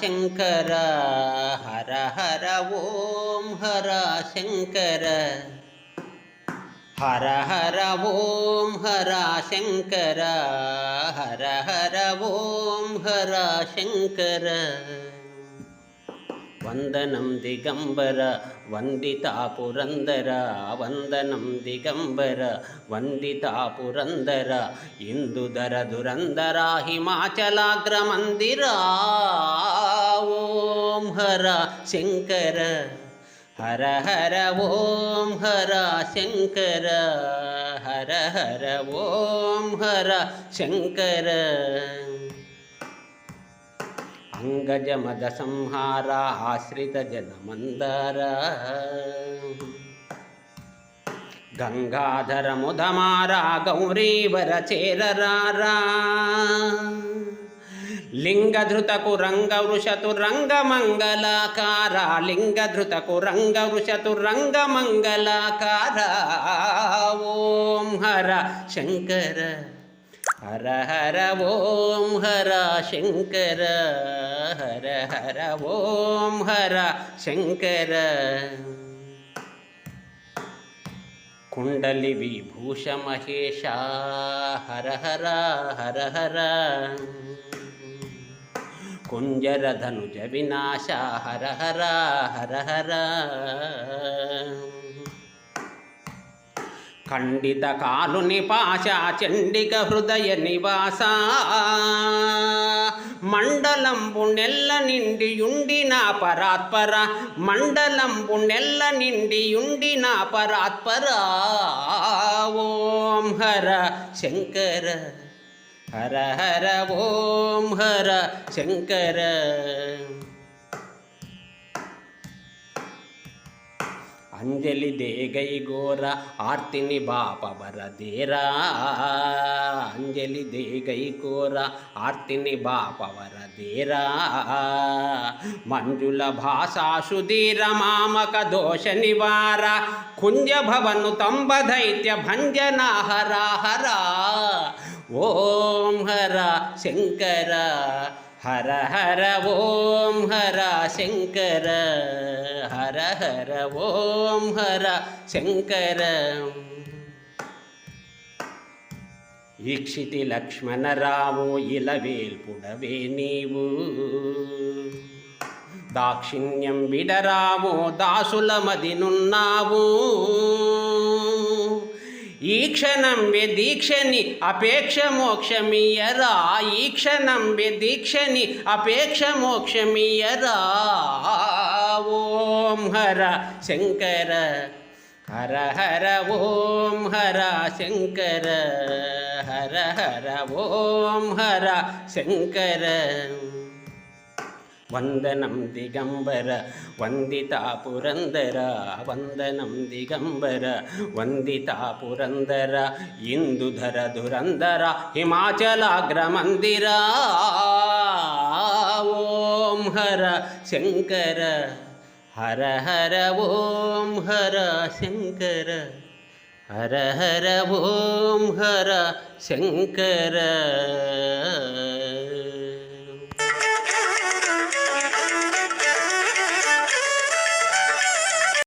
ಶಂಕರ ಹರ ಹರ ಓಂ ಹರ ಶಂಕರ ಹರ ಹರ ಓಂ ಹರ ಶಂಕರ ಹರ ಹರ ಓಂ ಹರ ಶಂಕರ ವಂದನಂ ದಿಗಂಬರ ವಂದಿತಾ ಪುರಂದರ ವಂದನಂ ದಿಗಂಬರ ವಂದಿತಾ ಪುರಂದರ ಇಂದುಧರ ದುರಂದರ ಹಿಮಾಚಲಾಗ್ರ ಮಂದಿರ ಓಂ ಹರ ಶಂಕರ ಹರ ಹರ ಓಂ ಹರ ಶಂಕರ ಹರ ಹರ ಓಂ ಹರ ಶಂಕರ ಅಂಗಜ ಮದ ಸಂಹಾರ ಆಶ್ರಿತ ಜನ ಮಂದಾರ ಗಂಗಾಧರ ಮುದಮಾರ ಗೌರೀವರ ಚೇರರಾರ ಲಿಂಗಧೃತ ಕುರಂಗ ವೃಷತುರಂಗ ಮಂಗಲಾಕಾರ ಲಿಂಗಧೃತ ಕುರಂಗ ವೃಷತುರಂಗ ಮಂಗಲಾಕಾರ ಓಂ ಹರ ಶಂಕರ ಹರ ಹರ ಓಂ ಹರ ಶಂಕರ ಹರ ಹರ ಓಂ ಹರ ಶಂಕರ ಕುಂಡಲಿ ವಿಭೂಷ ಮಹೇಶ ಹರ ಹರ ಹರ ಹರ ಕುಂಜರ ಧನುಜ ವಿನಾಶ ಹರ ಹರ ಹರ ಹರ ಖಂಡಿತ ಕಾಲು ನಿಪಾಶ ಚಂಡಿಕ ಹೃದಯ ನಿವಾಸ ಮಂಡಲಂಬುಣೆಲ್ಲ ನಿಂಡಿಯುಂಡಿನ ಪರಾತ್ಪರ ಮಂಡಲಂಬುಣೆಲ್ಲ ನಿಂಡಿಯುಂಡಿನ ಪರಾತ್ಪರ ಓಂ ಹರ ಶಂಕರ ಹರ ಹರ ಓಂ ಹರ ಶಂಕರ ಅಂಜಲಿ ದೇಗೈ ಗೋರ ಆರ್ತಿನಿ ಬಾಪ ಬರದೇರ ಅಂಜಲಿ ದೇಗೈ ಗೋರ ಆರ್ತಿನಿ ಬಾಪ ವರದೇರ ಮಂಜುಳ ಭಾಷಾ ಸುಧೀರ ಮಾಮಕ ದೋಷ ನಿವಾರ ಕುಂಜ ಭವನು ತಂಬ ದೈತ್ಯ ಭಂಜನ ಹರ ಹರ ಓಂ ಹರ ಶಂಕರ ಹರ ಹರ ಓಂ ಹರ ಶಂಕರ ಹರ ಹರ ಓಂ ಹರ ಶಂಕರ ಈಕ್ಷಿತಿ ಲಕ್ಷ್ಮಣರಾವು ಇಲವೇಲ್ಪುಡವೇ ನೀವು దాక్షిణ్యం విడరాము దాసుల మదినున్నావు ఈ క్షణం దీక్షని అపేక్ష మోక్షమియరా ఈ క్షణం దీక్షని అపేక్ష మోక్షమియరా ఓం హర శంకర హర హర ఓం హర శంకర హర హర ఓం హర శంకర వందనం దిగంబర వందితా పురందర వందనం దిగంబర వందితా పురందర ఇందుధర దురందర హిమాచలాగ్ర మందిర ఓం హర శంకర హర హర ఓం హర శంకర హర హర ఓం హర శంకర